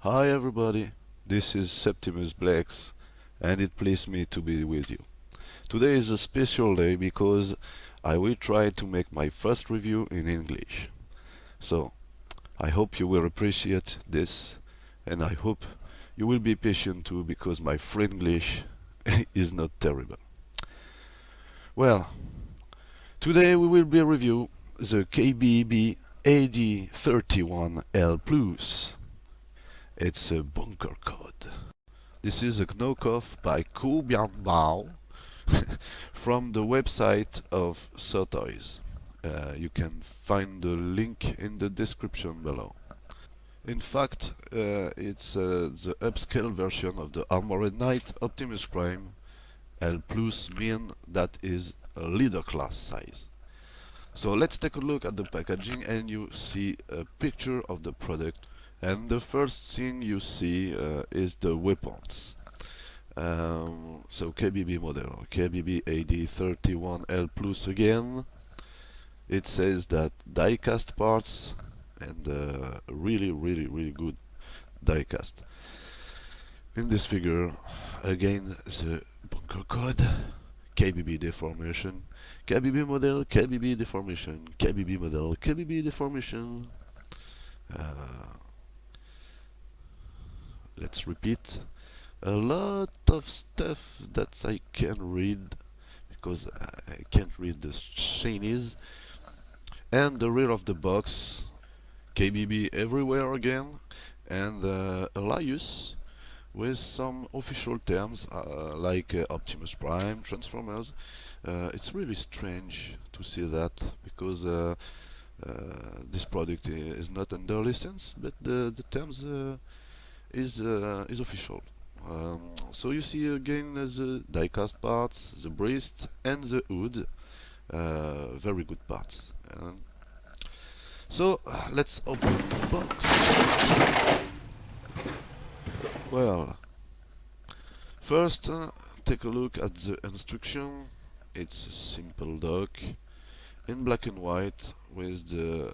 Hi everybody, this is Zblex and it pleases me to be with you. Today is a special day because I will try to make my first review in English. So, I hope you will appreciate this and I hope you will be patient too because my English is not terrible. Well, today we will be review the KBB AD31L Plus. It's a bunker code. This is a knockoff by BIAN BAO from the website of Sotoys. You can find the link in the description below. In fact, it's the upscale version of the Armored Knight Optimus Prime L Plus mean that is a leader class size. So let's take a look at the packaging and you see a picture of the product. And the first thing you see is the weapons. So KBB model, KBB AD31L Plus again. It says that die-cast parts and really good die-cast. In this figure, again the bunker code, KBB deformation, KBB model, KBB deformation, KBB model, KBB deformation. Let's repeat. A lot of stuff that I can read because I can't read the Chinese. And the rear of the box, KBB everywhere again, and Elias with some official terms like Optimus Prime, Transformers. It's really strange to see that because this product is not under license, but the terms is official. So you see again the die-cast parts, the breast and the hood, very good parts. So let's open the box. Well, first take a look at the instruction. It's a simple doc in black and white with the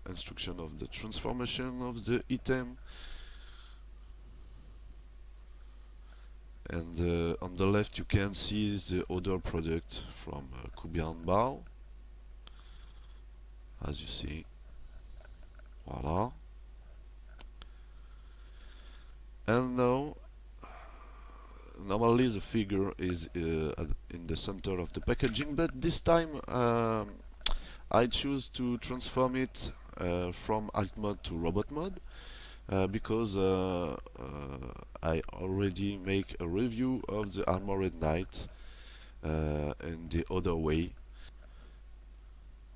instruction of the transformation of the item. And on the left you can see the other product from BIAN BAO, as you see. Voila. And now, normally the figure is in the center of the packaging, but this time I choose to transform it from alt mode to robot mode. Because I already make a review of the Armored Knight in the other way,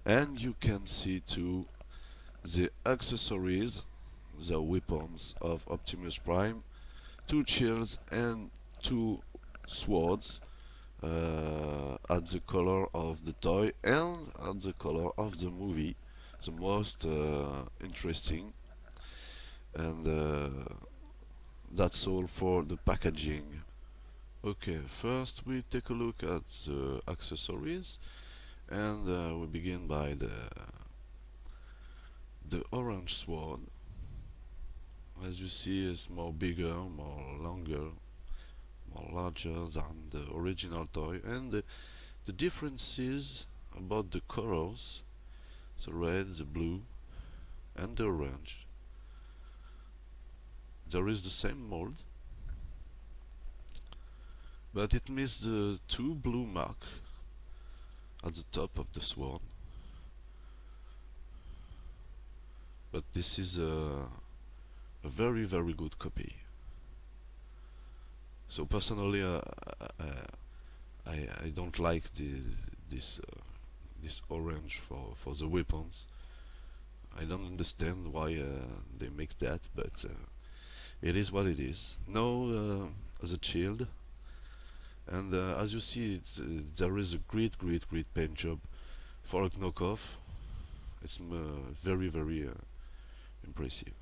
and you can see too the accessories, the weapons of Optimus Prime, 2 shields and 2 swords at the color of the toy and at the color of the movie, the most interesting. And that's all for the packaging. Okay, first we take a look at the accessories, and we begin by the orange sword. As you see, it's more bigger, more longer, more larger than the original toy, and the differences about the colors, the red, the blue and the orange. There is the same mold, but it misses the 2 blue marks at the top of the sword. But this is a very good copy. So personally, I don't like this orange for the weapons. I don't understand why they make that, but it is what it is. Now the shield, and as you see, there is a great paint job for a knockoff. It's very impressive.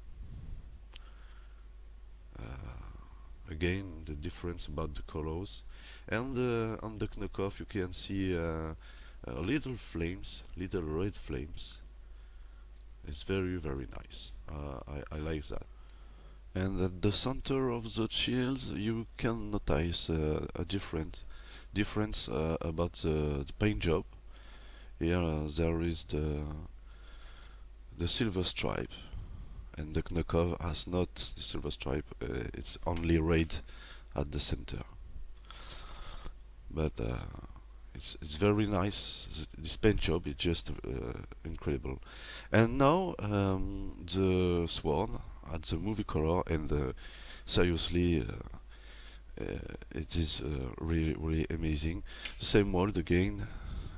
Again, the difference about the colors, and on the knockoff you can see little flames, little red flames. It's very nice. I like that. And at the center of the shields you can notice a difference about the paint job. Here there is the silver stripe, and the knockoff has not the silver stripe. It's only red at the center. But it's very nice. This paint job is just incredible. And now the swan at the movie color, and seriously, it is really amazing. The same mold again,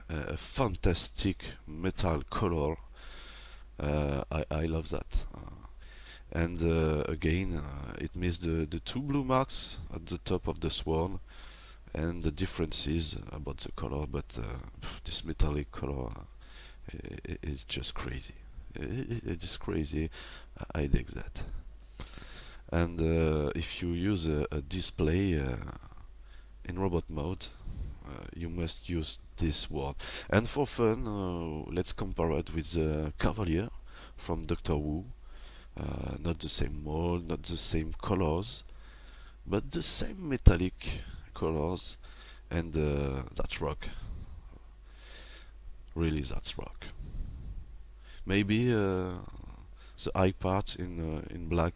a fantastic metal color. I love that. And again, it means the two blue marks at the top of the swan, and the differences about the color, but this metallic color is just crazy. It is crazy. I dig that. And if you use a display in robot mode, you must use this word. And for fun, let's compare it with the Cavalier from Doctor Who. Not the same mold, not the same colors, but the same metallic colors, and that's rock. Really, that's rock. Maybe the eye parts in black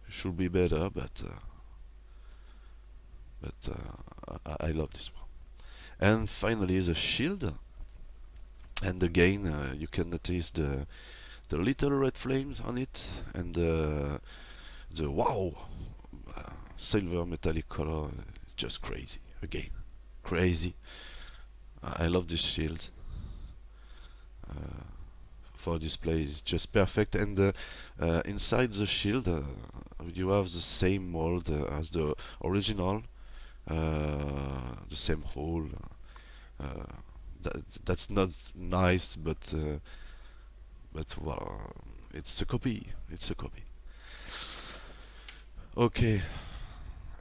should be better, but I love this one. And finally, the shield. And again, you can notice the little red flames on it, and the wow silver metallic color. Just crazy. Again, crazy. I love this shield. For display is just perfect, and inside the shield you have the same mold as the original, the same hole. Uh, that's not nice, but well, it's a copy. It's a copy. Okay,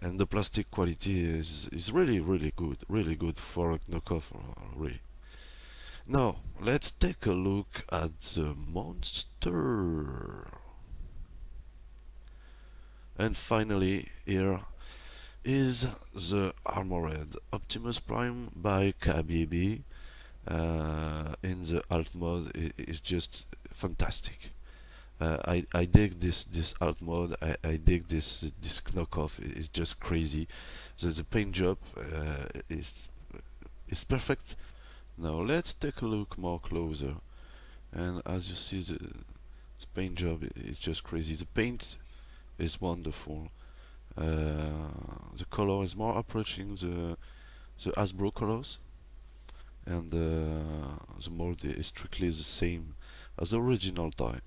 and the plastic quality is really good for a knockoff. Really. Now let's take a look at the monster. And finally, here is the Armored Optimus Prime by KBB. In the alt mode is just fantastic. I dig this alt mode. I dig this knockoff. It's just crazy. The paint job is perfect. Now let's take a look more closer. And as you see, the paint job is just crazy. The paint is wonderful. The color is more approaching the Hasbro colors, and the mold is strictly the same as the original toy.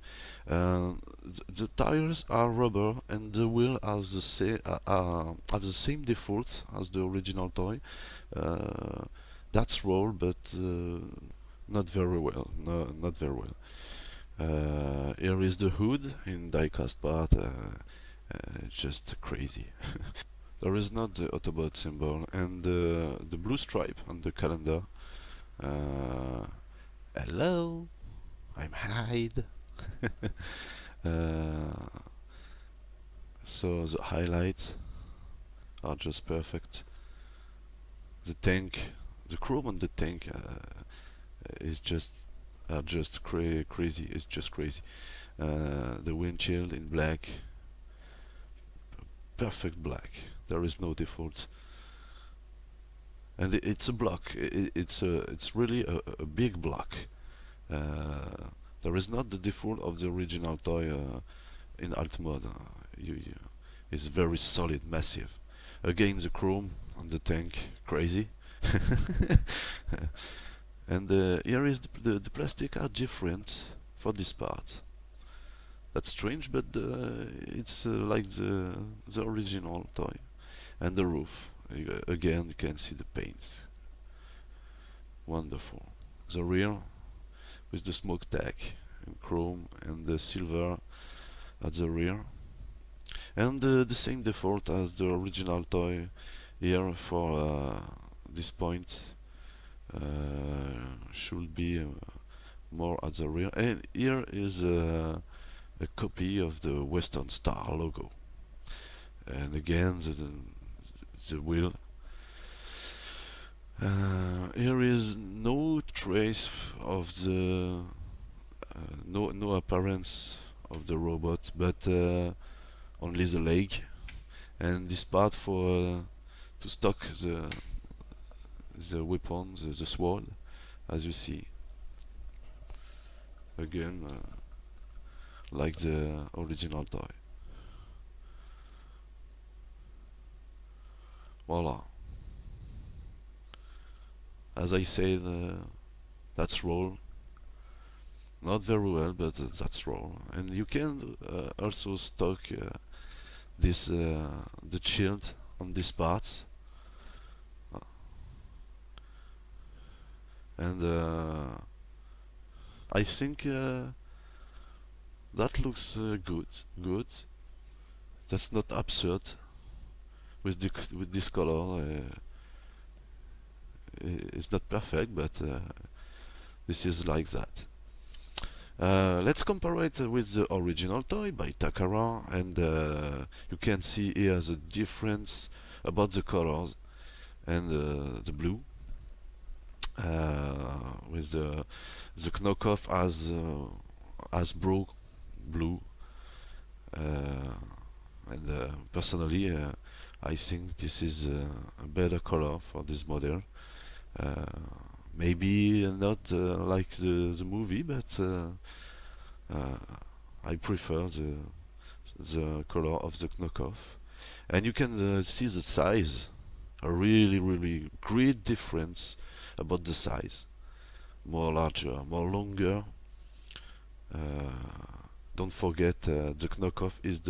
The tires are rubber, and the wheel have the same default as the original toy. That's roll, but not very well. No, not very well. Here is the hood in die-cast part. Just crazy. There is not the Autobot symbol, and the blue stripe on the calendar. Hello, I'm Hyde. So the highlights are just perfect. The tank, the chrome on the tank is just crazy. It's just crazy. The windshield in black, perfect black. There is no default, and it's a block. It's really a big block. There is not the default of the original toy in alt mode. It's very solid, massive. Again, the chrome on the tank, crazy. And here is the plastic are different for this part. That's strange, but it's like the original toy. And the roof, again you can see the paint. Wonderful. The rear with the smokestack and chrome and the silver at the rear, and the same default as the original toy here for this point. Should be more at the rear, and here is a copy of the Western Star logo. And again, the wheel. Here is no trace of the no appearance of the robot, but only the leg, and this part for to stock the weapon, the sword, as you see. Again, like the original toy. Voila. As I said, that's roll. Not very well, but that's roll. And you can also stock this the shield on this part. And I think that looks good. That's not absurd with this color. It's not perfect, but this is like that. Let's compare it with the original toy by Takara, and you can see here the difference about the colors and the blue. With the knockoff as blue, and personally, I think this is a better color for this model. Maybe not like the movie, but I prefer the color of the knockoff. And you can see the size, a really great difference about the size. More larger, more longer. Don't forget the knockoff is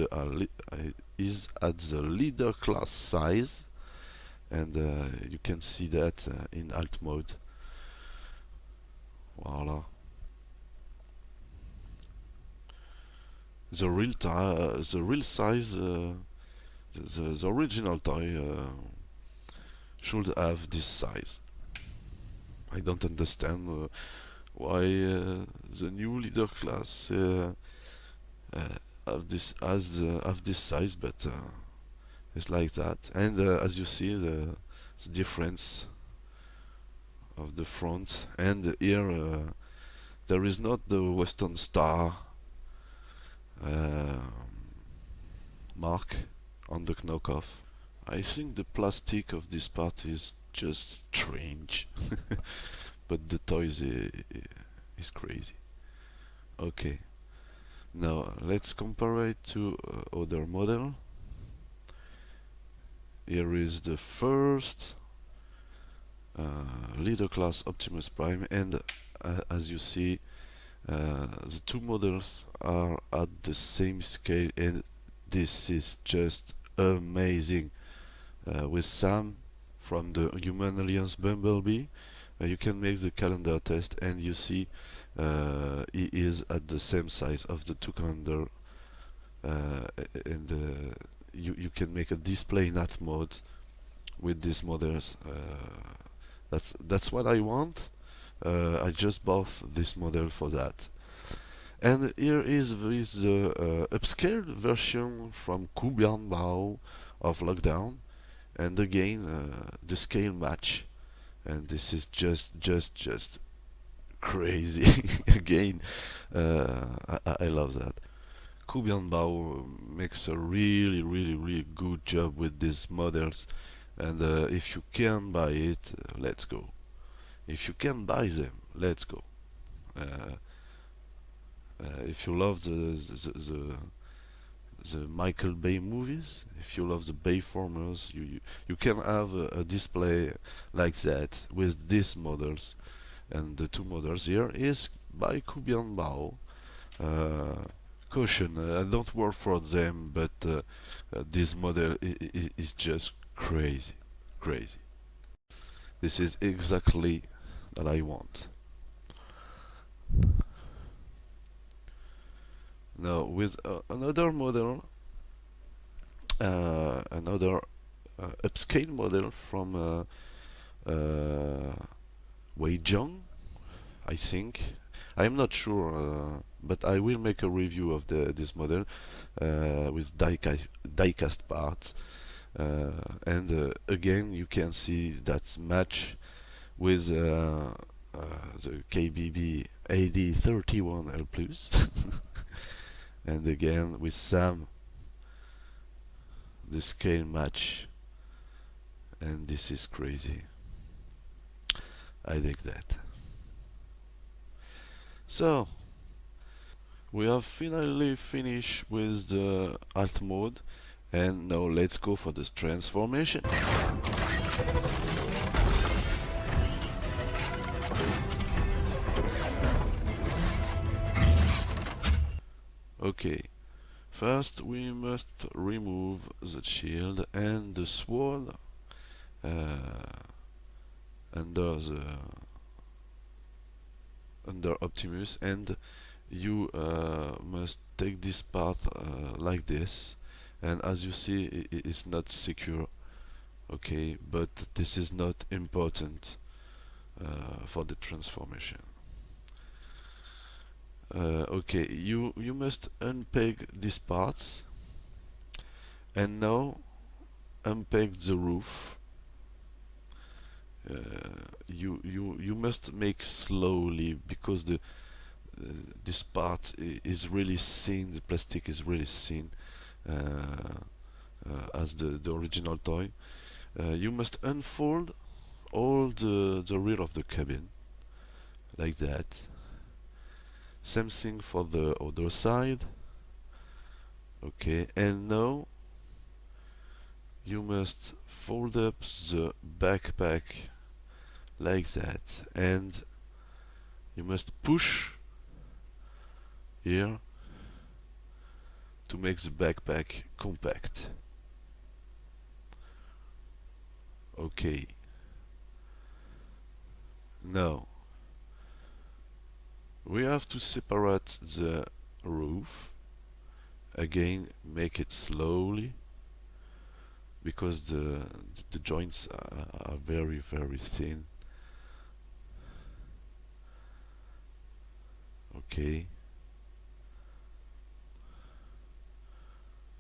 at the leader class size, and you can see that in alt mode. Voila. The real size, the original toy should have this size. I don't understand why the new leader class have this size, but it's like that. And as you see, the difference of the front, and here there is not the Western Star mark on the knockoff. I think the plastic of this part is just strange, but the toy is crazy. Okay, now let's compare it to other model. Here is the first leader class Optimus Prime, and as you see, the two models are at the same scale, and this is just amazing. With Sam from the Human Alliance Bumblebee, you can make the calendar test, and you see he is at the same size of the two calendar, and you can make a display in that mode with these models. That's what I want. I just bought this model for that. And here is with the upscaled version from BIAN BAO of Lockdown, and again the scale match, and this is just crazy. Again, I love that. BIAN BAO makes a really good job with these models, and if you can buy it, let's go. If you can buy them, let's go. If you love the Michael Bay movies, if you love the Bay formers, you can have a display like that with these models. And the two models here is by BIAN BAO. Caution, I don't work for them, but this model is just crazy. This is exactly that I want. Now with another model, another upscale model from Wei Zhong, I think. I am not sure but I will make a review of this model with die-cast parts, and again you can see that match with the KBB AD31L plus and again with Sam the scale match, and this is crazy. I like that. So we have finally finished with the alt mode, and now let's go for this transformation. Okay, first we must remove the shield and the sword under the under Optimus, and you must take this part like this, and as you see it's not secure. Okay, but this is not important for the transformation. Okay, you must unpeg these parts, and now unpeg the roof. You must make slowly because this part is really thin. The plastic is really thin, as the original toy. You must unfold all the rear of the cabin like that. Same thing for the other side. Okay, and now you must fold up the backpack like that, and you must push here to make the backpack compact. Okay, now we have to separate the roof. Again, make it slowly because the joints are very thin. Okay,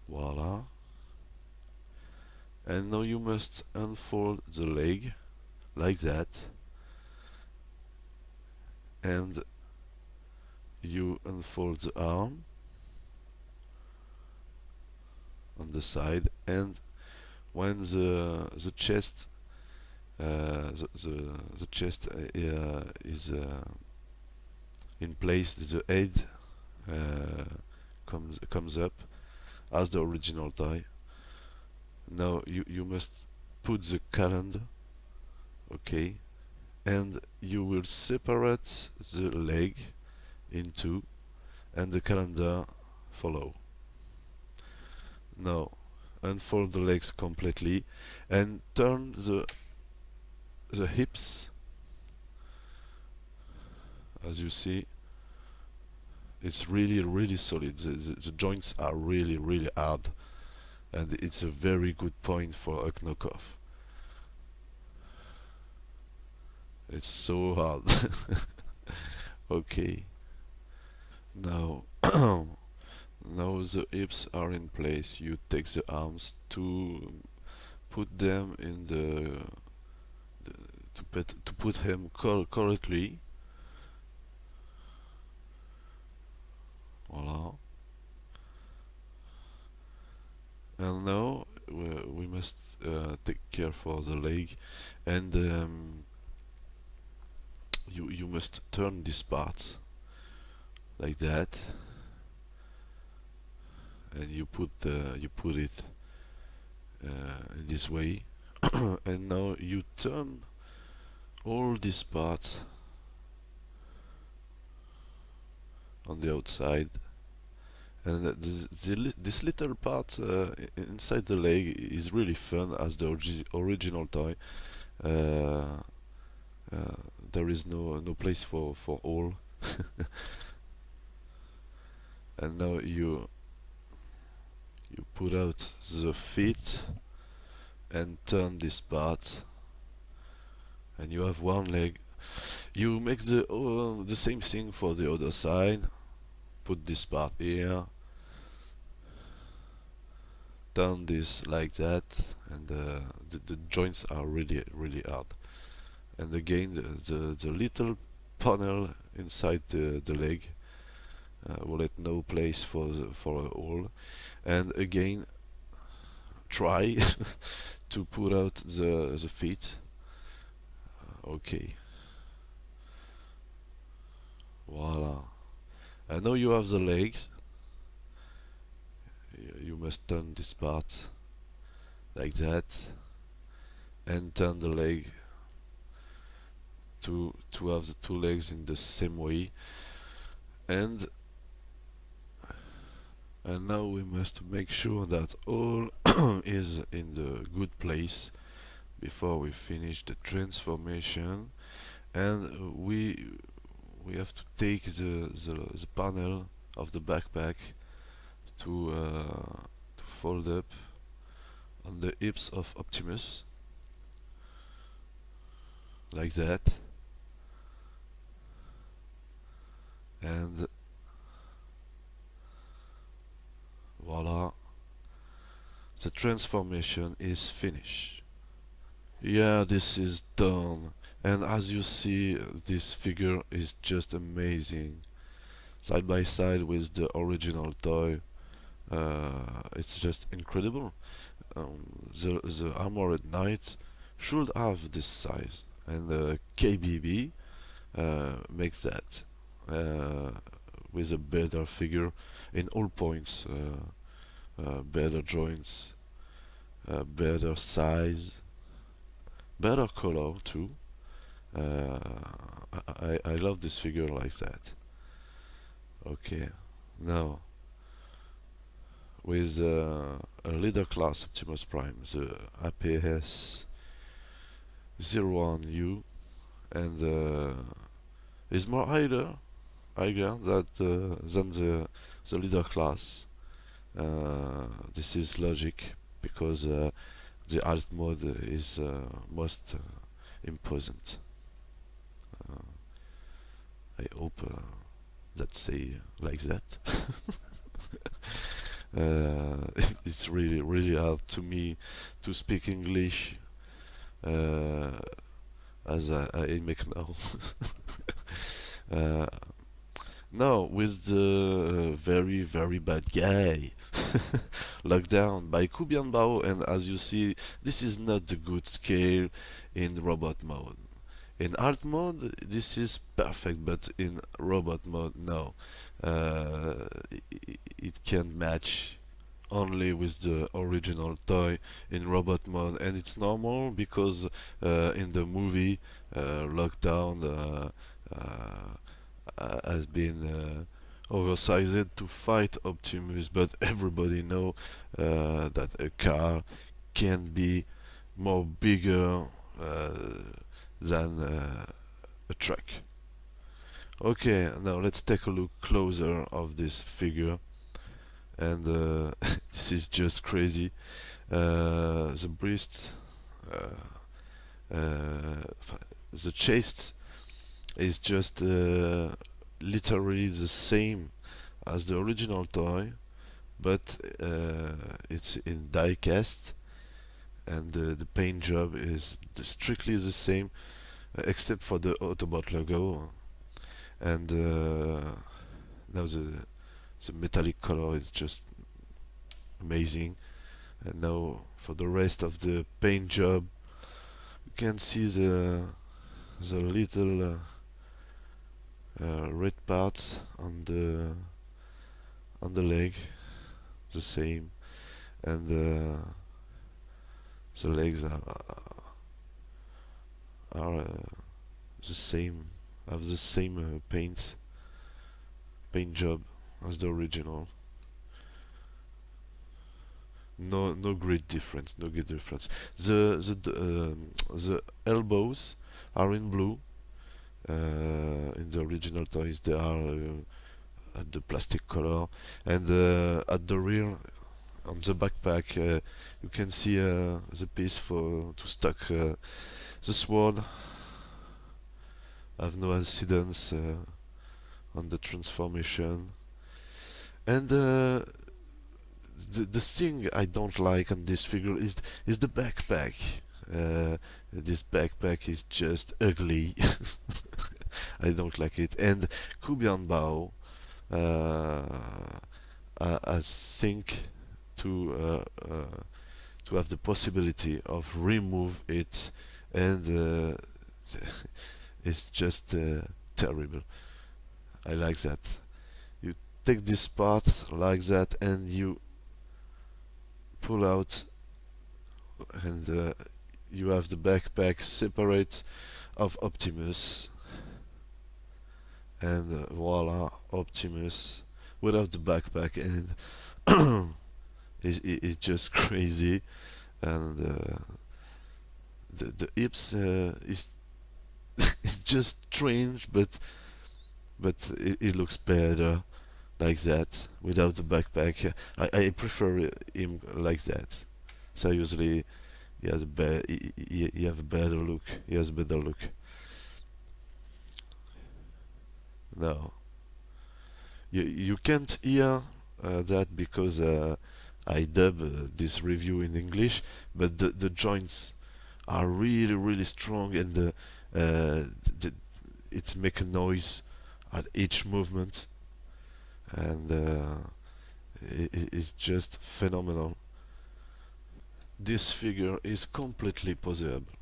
voila. And now you must unfold the leg like that, and you unfold the arm on the side, and when the chest the chest is in place, the head comes up as the original toy. Now you must put the calendar, okay, and you will separate the leg in two, and the calendar follow. Now unfold the legs completely and turn the hips. As you see, it's really solid. The joints are really hard, and it's a very good point for a knockoff. It's so hard. Okay, now now the hips are in place. You take the arms to put them in to put him correctly. Voila. And now we must take care for the leg, and you must turn this part like that, and you put it in this way, and now you turn all this part on the outside, and this little part inside the leg is really fun as the original toy. Uh, there is no place for all. And now you put out the feet and turn this part, and you have one leg. You make the same thing for the other side. put this part here, turn this like that, and the joints are really hard. And again, the little panel inside the leg will let no place for a hole. And again, try to put out the feet. Okay, voila. And now you have the legs. You must turn this part like that, and turn the leg to have the two legs in the same way. And now we must make sure that all is in the good place before we finish the transformation. And we have to take the panel of the backpack to fold up on the hips of Optimus like that, and voila, the transformation is finished. Yeah, this is done, and as you see, this figure is just amazing. Side by side with the original toy, it's just incredible. The Armored Knight should have this size, and KBB makes that with a better figure in all points, better joints, better size, better color too. I love this figure like that. Okay, now with a leader class Optimus Prime, the APS01U, and is more higher than the leader class. This is logic because the alt mode is most imposant. I hope that say like that. It's really hard to me to speak English as I make now. Now with the very bad guy lockdown by BIAN BAO, and as you see, this is not the good scale in robot mode. In art mode, this is perfect, but in robot mode, no. It can match only with the original toy in robot mode, and it's normal because in the movie, Lockdown has been oversized to fight Optimus, but everybody know that a car can be more bigger than a truck. Okay, now let's take a look closer of this figure, and this is just crazy. The breast, the chest is just literally the same as the original toy, but it's in die cast, and the paint job is strictly the same except for the Autobot logo. And now the metallic color is just amazing. And now for the rest of the paint job, you can see the little red parts on the leg, the same, and the legs are the same, have the same paint job as the original. No great difference. The elbows are in blue. In the original toys, they are at the plastic color, and at the rear, on the backpack, you can see the piece to stock the sword. Have no incidence on the transformation, And the thing I don't like on this figure is the backpack. This backpack is just ugly. I don't like it. And Kubian Bao, I think to to have the possibility of remove it, and it's just terrible. I like that. You take this part like that and you pull out, and you have the backpack separate of Optimus, and voila, Optimus without the backpack, and it's just crazy. And the hips is is just strange, but it looks better like that without the backpack. I prefer him like that. Seriously, he has he have a better look. He has a better look. No, you can't hear that because I dub this review in English, but the joints are really strong, and the it make a noise at each movement, and it's just phenomenal. This figure is completely poseable,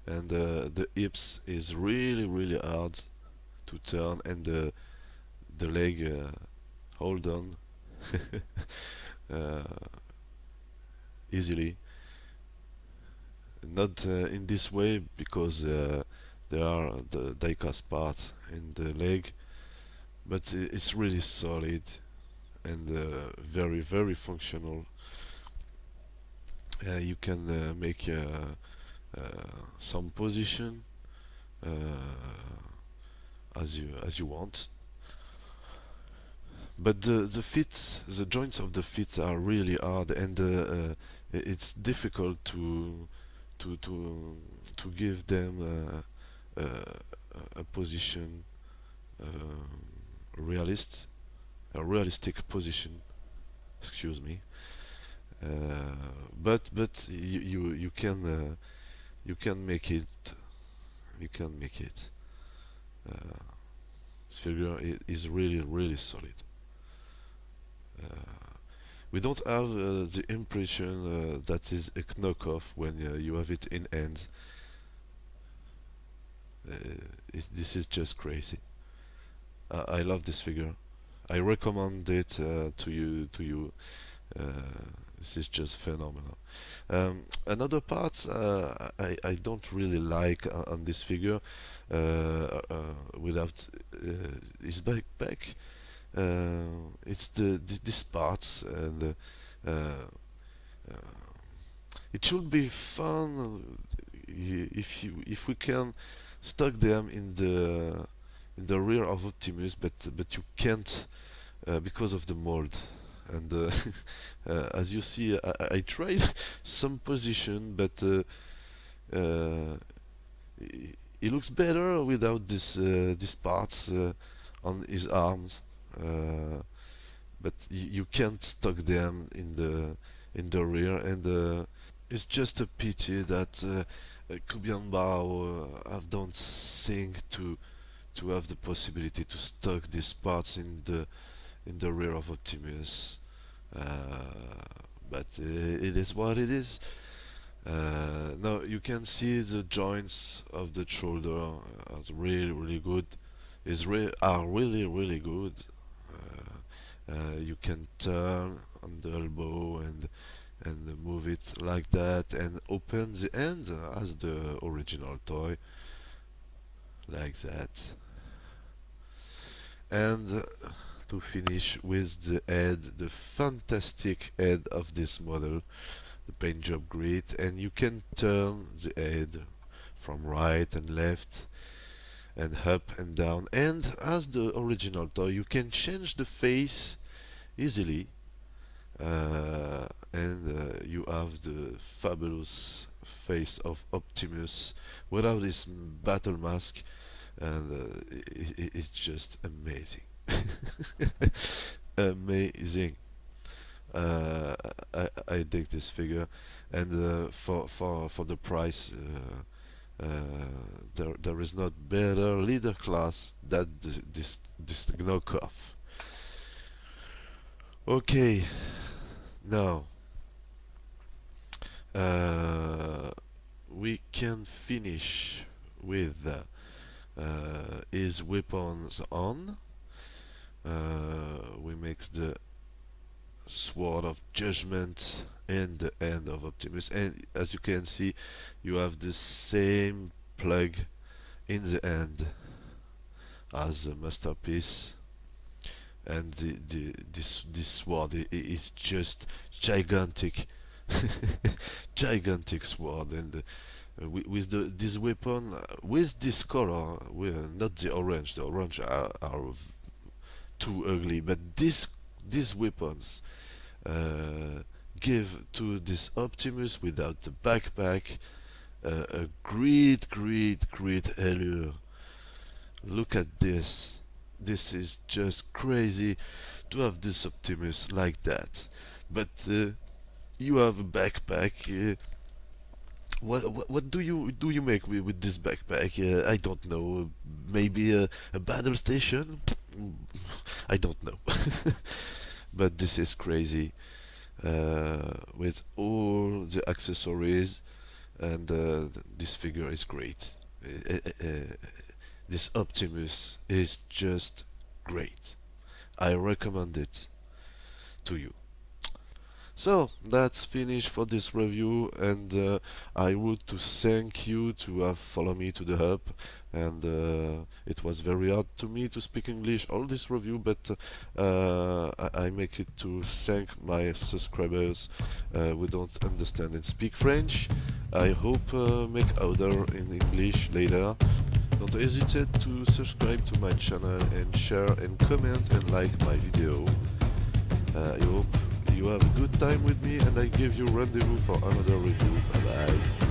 and the hips is really hard to turn, and the leg hold on uh, easily. Not in this way, because there are the diecast part in the leg, but it's really solid and very functional. You can make some position uh, as you want, but the joints of the feet are really hard, and it's difficult to to to give them a position, realist a realistic position. Excuse me. But you can make it. You can make it. Uh, this figure is really solid. Uh, we don't have the impression that is a knockoff when you have it in hands. Uh, this is just crazy. I love this figure. I recommend it to you. Uh, this is just phenomenal. Another part I don't really like on this figure, without his backpack. It's this parts, and uh, it should be fun if we can stock them in the rear of Optimus, but you can't because of the mold. And as you see, I tried some position, but it looks better without these parts on his arms. But you can't stock them in the rear, and it's just a pity that Kubian Bao have don't think to have the possibility to stock these parts in the rear of Optimus. But it is what it is. Now you can see the joints of the shoulder are really good. Are really good. You can turn on the elbow and move it like that, and open the end as the original toy, like that. And to finish with the head, the fantastic head of this model, the paint job great, and you can turn the head from right and left and up and down, and as the original toy you can change the face easily, and you have the fabulous face of Optimus without this battle mask, and it's just amazing. amazing. Uh, I dig this figure, and for the price, there is not better leader class than this knockoff. Okay, now we can finish with his weapons on. We make the Sword of Judgment and the End of Optimus, and as you can see, you have the same plug in the end as the masterpiece, and this sword is just gigantic, gigantic sword, and with this weapon, with this color, not the orange. The orange are too ugly, but these weapons give to this Optimus without the backpack a great allure. Look at this. This is just crazy to have this Optimus like that. But you have a backpack. What do you make with this backpack? I don't know. Maybe a battle station? I don't know. But this is crazy. With all the accessories, and this figure is great. This Optimus is just great. I recommend it to you. So that's finished for this review, and I would to thank you to have followed me to the hub, and it was very hard to me to speak English all this review, but I make it to thank my subscribers who don't understand and speak French. I hope make other in English later. Don't hesitate to subscribe to my channel and share and comment and like my video. I hope you have a good time with me, and I give you rendezvous for another review. Bye bye.